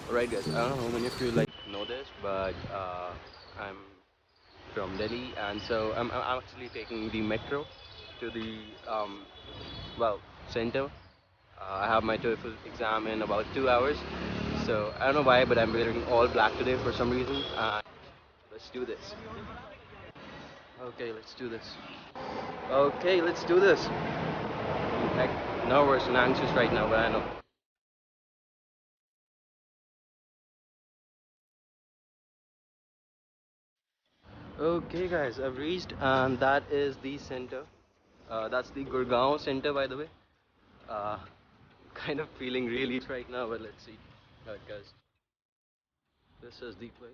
Alright guys, I don't know how many of you like know this, but I'm from Delhi, and so I'm actually taking the metro to the well center. I have my TOEFL exam in about 2 hours, so I don't know why, but I'm wearing all black today for some reason. Let's do this. Okay, let's do this. Okay, let's do this. I'm heck nervous and anxious right now, but I know. Okay, guys, I've reached, and that is the center. That's the Gurgaon center, by the way. Uh, kind of feeling really right now, but let's see how it goes. This is the place.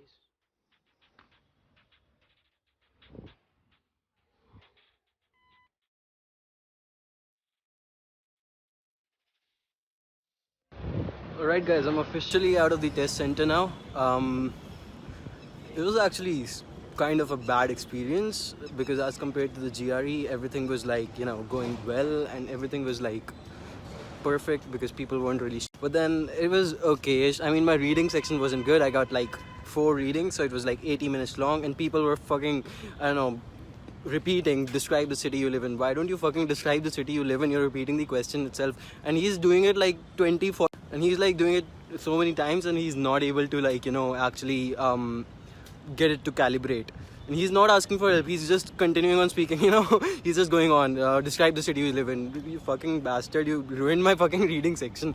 Alright, guys, I'm officially out of the test center now. It was actually kind of a bad experience because, as compared to the GRE, everything was like, going well, and everything was like perfect because people weren't really. But then it was okay-ish. I mean, my reading section wasn't good. I got like 4 readings, so it was like 80 minutes long, and people were fucking, I don't know, repeating, describe the city you live in. Why don't you fucking describe the city you live in? You're repeating the question itself. And he's doing it like 24, and he's like doing it so many times, and he's not able to, like, actually get it to calibrate. And he's not asking for help, he's just continuing on speaking. He's just going on, describe the city you live in. You fucking bastard, you ruined my fucking reading section.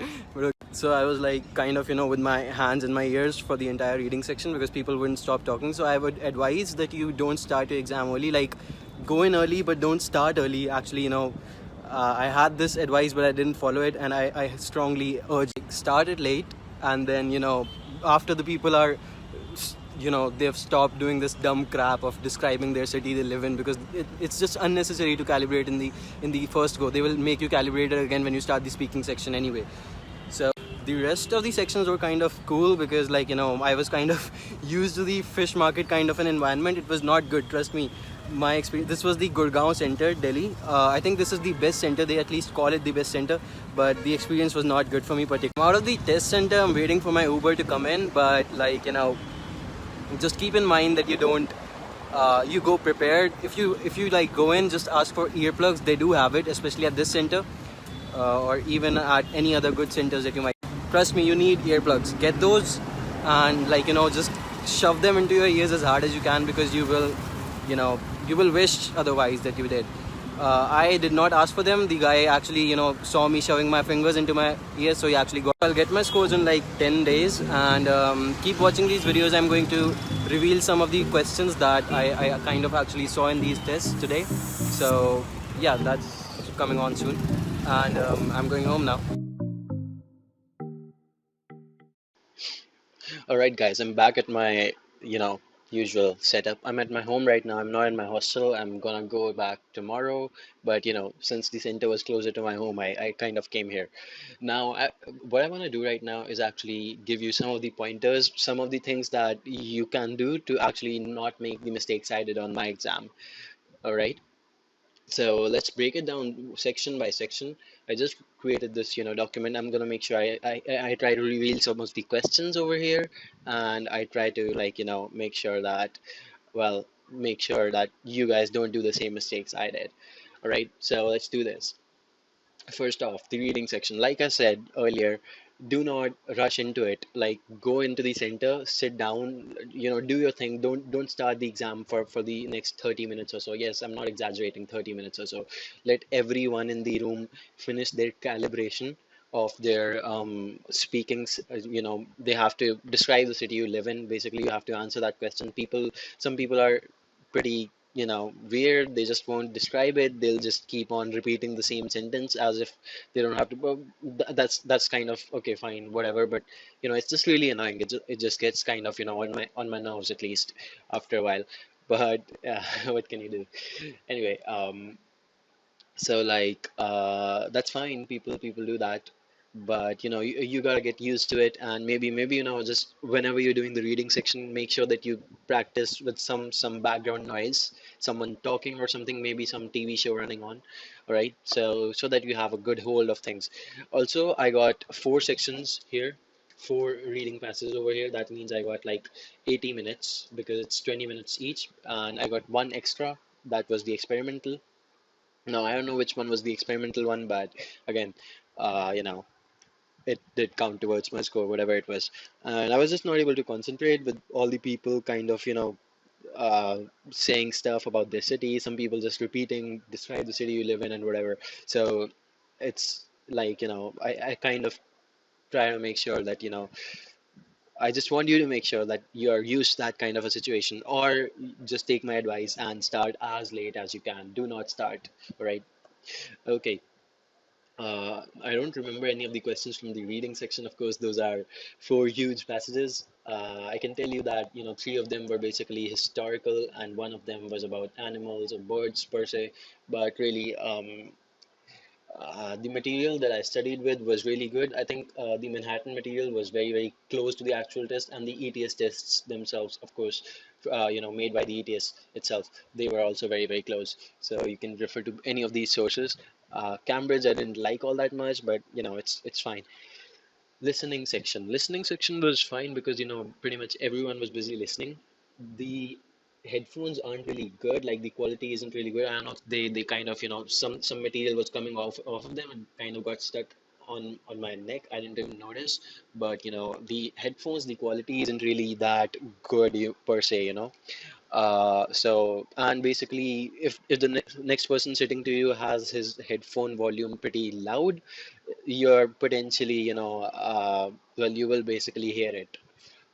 So I was like kind of, with my hands in my ears for the entire reading section because people wouldn't stop talking. So I would advise that you don't start your exam early. Like, go in early, but don't start early. Actually, I had this advice, but I didn't follow it, and I strongly urge, like, start it late, and then, after the people are, they've stopped doing this dumb crap of describing their city they live in, because it's just unnecessary to calibrate in the first go. They will make you calibrate it again when you start the speaking section anyway. So the rest of the sections were kind of cool because, like, I was kind of used to the fish market kind of an environment. It was not good, trust me. My experience, this was the Gurgaon center, Delhi. I think this is the best center. They at least call it the best center, but the experience was not good for me particularly. I'm out of the test center. I'm waiting for my Uber to come in, but, like, just keep in mind that you don't you go prepared. If you like go in, just ask for earplugs. They do have it, especially at this center, or even at any other good centers that you might. Trust me, you need earplugs. Get those, and, like, just shove them into your ears as hard as you can, because you will wish otherwise that you did. I did not ask for them. The guy actually, saw me shoving my fingers into my ears, so he actually got. I'll get my scores in like 10 days, and keep watching these videos. I'm going to reveal some of the questions that I kind of actually saw in these tests today. So, yeah, that's coming on soon, and I'm going home now. All right, guys, I'm back at my, usual setup. I'm at my home right now. I'm not in my hostel. I'm gonna go back tomorrow. But, since the center was closer to my home, I kind of came here. Now, what I want to do right now is actually give you some of the pointers, some of the things that you can do to actually not make the mistakes I did on my exam. All right. So let's break it down section by section. I just created this, document. I'm gonna make sure I try to reveal some of the questions over here, and I try to, like, make sure that, well, make sure that you guys don't do the same mistakes I did. All right, so let's do this. First off, the reading section. Like I said earlier, do not rush into it. Like, go into the center, sit down, do your thing. Don't start the exam for the next 30 minutes or so. Yes, I'm not exaggerating, 30 minutes or so. Let everyone in the room finish their calibration of their speakings. They have to describe the city you live in. Basically, you have to answer that question. Some people are pretty, weird. They just won't describe it. They'll just keep on repeating the same sentence as if they don't have to. Well, that's kind of okay, fine, whatever. But, it's just really annoying. It just gets kind of, on my nerves, at least after a while. But what can you do? Anyway, so, like, that's fine. People do that, but, you gotta get used to it. And maybe, just whenever you're doing the reading section, make sure that you practice with some background noise, someone talking or something, maybe some TV show running on. All right, so that you have a good hold of things. Also, I got four sections here. four reading passages over here. That means I got like 80 minutes because it's 20 minutes each, and I got one extra. That was the experimental. No, I don't know which one was the experimental one, but again, you know, it did count towards my score, whatever it was. And I was just not able to concentrate with all the people kind of, uh, saying stuff about their city. Some people just repeating, describe the city you live in and whatever. So it's like, I kind of try to make sure that, I just want you to make sure that you're used to that kind of a situation, or just take my advice and start as late as you can. Do not start, right? Okay. I don't remember any of the questions from the reading section. Of course, those are four huge passages. I can tell you that, three of them were basically historical, and one of them was about animals or birds per se. But really, the material that I studied with was really good. I think the Manhattan material was very, very close to the actual test, and the ETS tests themselves, of course, made by the ETS itself, they were also very, very close. So you can refer to any of these sources. Cambridge, I didn't like all that much, but it's fine. Listening section was fine because pretty much everyone was busy listening. The headphones aren't really good, like the quality isn't really good. I don't know, they kind of, some material was coming off of them and kind of got stuck on my neck. I didn't even notice, but the headphones, the quality isn't really that good, per se, so, and basically, if the next person sitting to you has his headphone volume pretty loud, you're potentially, well, you will basically hear it.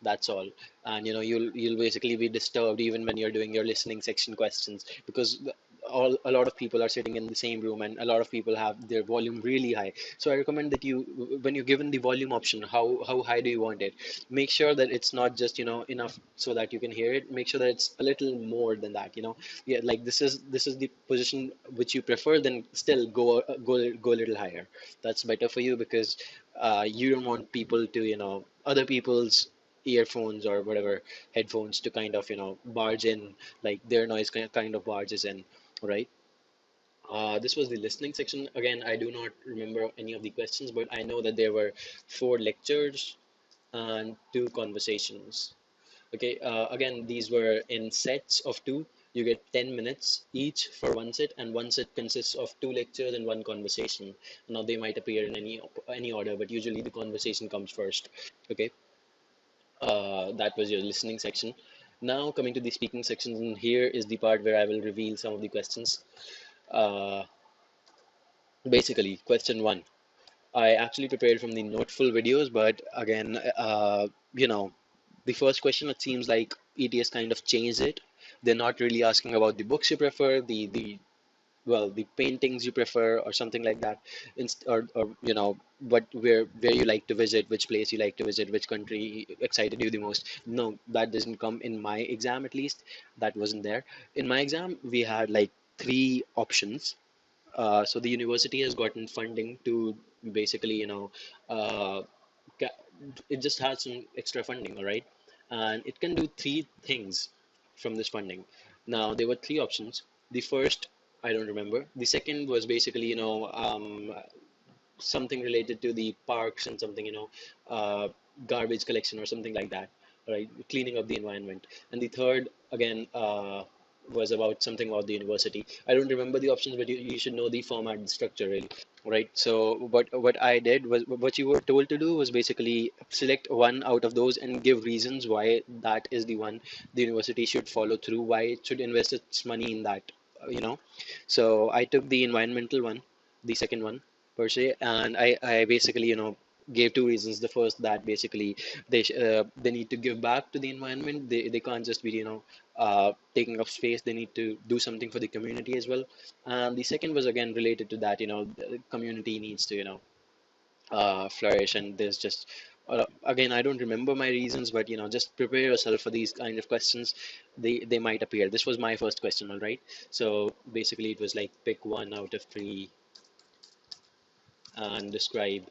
That's all. And you'll basically be disturbed even when you're doing your listening section questions, because a lot of people are sitting in the same room, and a lot of people have their volume really high. So I recommend that you, when you're given the volume option, how high do you want it, make sure that it's not just enough so that you can hear it. Make sure that it's a little more than that. Yeah, like this is the position which you prefer, then still go a little higher. That's better for you, because you don't want people to, other people's earphones or whatever, headphones, to kind of barge in, like their noise kind of barges in, right? This was the listening section. Again, I do not remember any of the questions, but I know that there were four lectures and two conversations. Okay, again, these were in sets of two. You get 10 minutes each for one set, and one set consists of two lectures and one conversation. Now, they might appear in any order, but usually the conversation comes first. Okay, that was your listening section. Now, coming to the speaking section, and here is the part where I will reveal some of the questions. Uh, Basically, question one. I actually prepared from the Noteful videos, but again, the first question, it seems like ETS kind of changed it. They're not really asking about the books you prefer, the well, the paintings you prefer, or something like that. Or what, where you like to visit, which place you like to visit, which country excited you the most. No, that doesn't come in my exam, at least. That wasn't there. In my exam, we had like three options. So the university has gotten funding to basically, uh, ca- it just has some extra funding, all right? And it can do three things from this funding. Now, there were three options. The first, I don't remember. The second was basically, something related to the parks and something, garbage collection or something like that, right? Cleaning up the environment. And the third, again, was about something about the university. I don't remember the options, but you should know the format and structure, really, right? So what I did was, what you were told to do was basically select one out of those and give reasons why that is the one the university should follow through, why it should invest its money in that, So I took the environmental one, the second one per se, and I basically, gave two reasons. The first, that basically they need to give back to the environment. They can't just be, taking up space. They need to do something for the community as well. And the second was again related to that. The community needs to, flourish. And there's just, again, I don't remember my reasons, but just prepare yourself for these kind of questions. They might appear. This was my first question, all right? So basically, it was like, pick one out of three and describe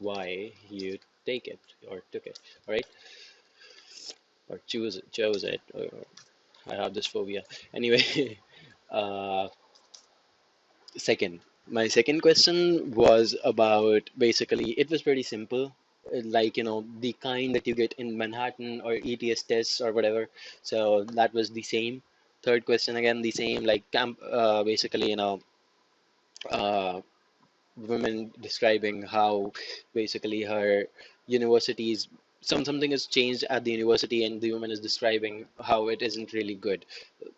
why you take it or took it, all right? Or chose it. Or I have this phobia. Anyway, uh, second, my second question was about, basically, it was pretty simple. like the kind that you get in Manhattan or ETS tests or whatever. So that was the same. Third question again the same, like camp basically uh, women describing how basically her universities something has changed at the university, and the woman is describing how it isn't really good.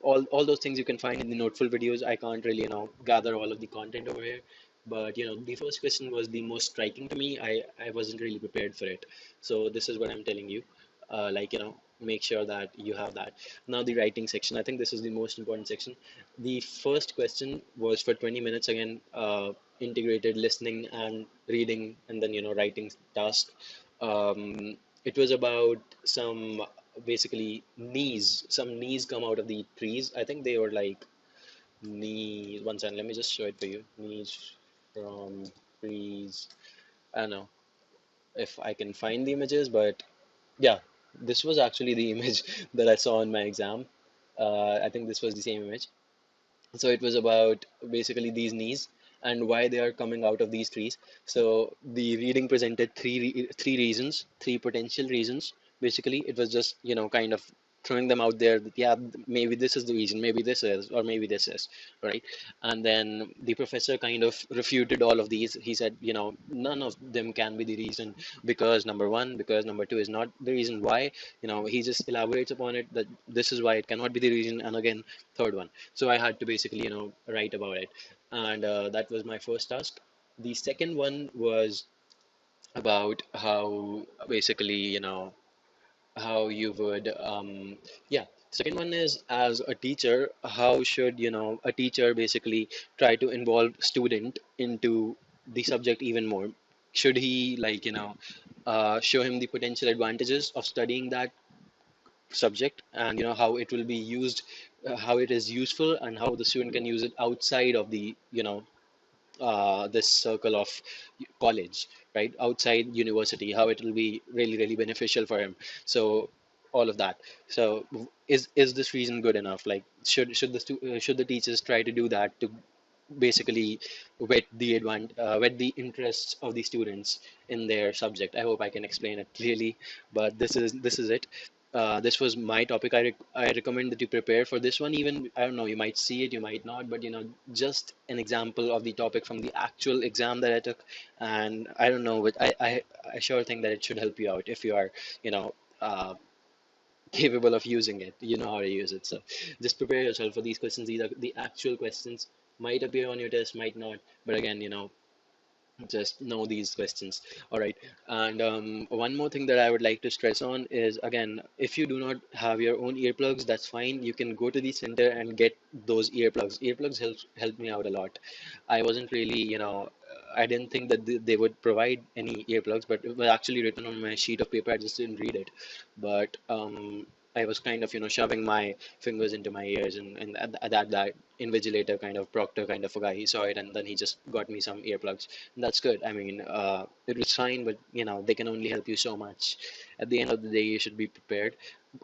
All those things you can find in the noteful videos. I can't really gather all of the content over here, but the first question was the most striking to me. I wasn't really prepared for it, so this is what I'm telling you. Like make sure that you have that. Now the writing section, I think this is the most important section. The first question was for 20 minutes again, integrated listening and reading, and then writing task. It was about some basically knees. Some knees come out of the trees. I think they were like knees. One second, let me just show it for you. Knees from trees. I don't know if I can find the images, but yeah, this was actually the image that I saw in my exam. I think this was the same image. So it was about basically these knees and why they are coming out of these trees. So the reading presented three reasons, three potential reasons. Basically, it was just kind of throwing them out there that, yeah, maybe this is the reason, maybe this is, or maybe this is, right? And then the professor kind of refuted all of these. He said, none of them can be the reason, because number one, because number two is not the reason why. He just elaborates upon it that this is why it cannot be the reason, and again, third one. So I had to basically write about it, and that was my first task. The second one was about how basically how you would yeah, second one is, as a teacher, how should a teacher basically try to involve student into the subject even more. Should he, like, show him the potential advantages of studying that subject, and how it will be used, how it is useful, and how the student can use it outside of the this circle of college, right? Outside university, how it will be really, really beneficial for him. So all of that. So is this reason good enough? Like, should the teachers try to do that to basically whet the interests of the students in their subject. I hope I can explain it clearly, but this is it. This was my topic. I recommend that you prepare for this one. Even, I don't know, you might see it, you might not, but just an example of the topic from the actual exam that I took. And I don't know, but I sure think that it should help you out if you are, you know, uh, capable of using it. You know how to use it. So just prepare yourself for these questions. These are the actual questions. Might appear on your test, might not. But again, just know these questions. All right. And one more thing that I would like to stress on is, again, if you do not have your own earplugs, that's fine. You can go to the center and get those earplugs. Earplugs helped me out a lot. I wasn't really, I didn't think that they would provide any earplugs, but it was actually written on my sheet of paper. I just didn't read it. But I was kind of, shoving my fingers into my ears, and that invigilator kind of proctor kind of a guy, he saw it, and then he just got me some earplugs. And that's good. I mean, it was fine, but they can only help you so much. At the end of the day, you should be prepared.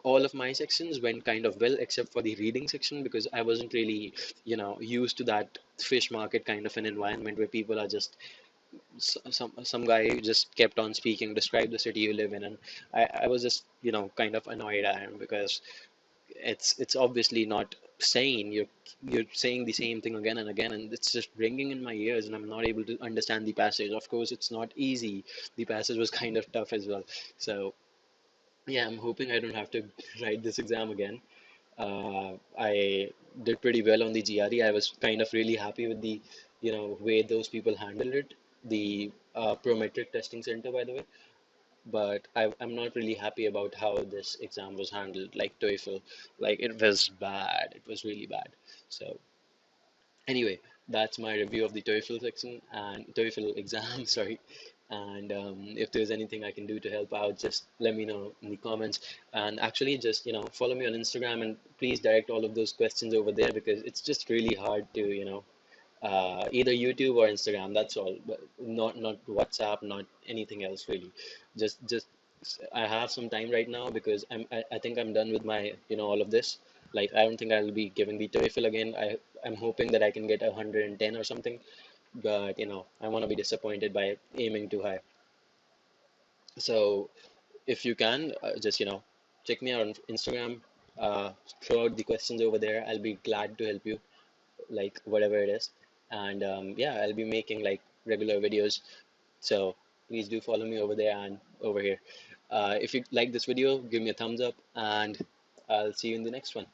All of my sections went kind of well, except for the reading section, because I wasn't really, used to that fish market kind of an environment where people are just some guy just kept on speaking, describe the city you live in, and I was just kind of annoyed at him, because it's obviously not sane. You're saying the same thing again and again, and it's just ringing in my ears, and I'm not able to understand the passage. Of course, it's not easy. The passage was kind of tough as well. So yeah, I'm hoping I don't have to write this exam again. I did pretty well on the GRE. I was kind of really happy with the way those people handled it. The Prometric Testing Center, by the way. But I'm not really happy about how this exam was handled, like TOEFL. Like, it was bad. It was really bad. So anyway, that's my review of the TOEFL section and TOEFL exam, sorry. And if there's anything I can do to help out, just let me know in the comments. And actually, just follow me on Instagram, and please direct all of those questions over there, because it's just really hard to either YouTube or Instagram. That's all, but not WhatsApp, not anything else really. Just I have some time right now, because I think I'm done with my all of this. Like, I don't think I'll be giving the TOEFL again. I'm hoping that I can get 110 or something, but I want to be disappointed by aiming too high. So if you can, just check me out on Instagram. Uh, Throw out the questions over there. I'll be glad to help you, like whatever it is. And yeah, I'll be making like regular videos. So please do follow me over there and over here. If you like this video, give me a thumbs up, and I'll see you in the next one.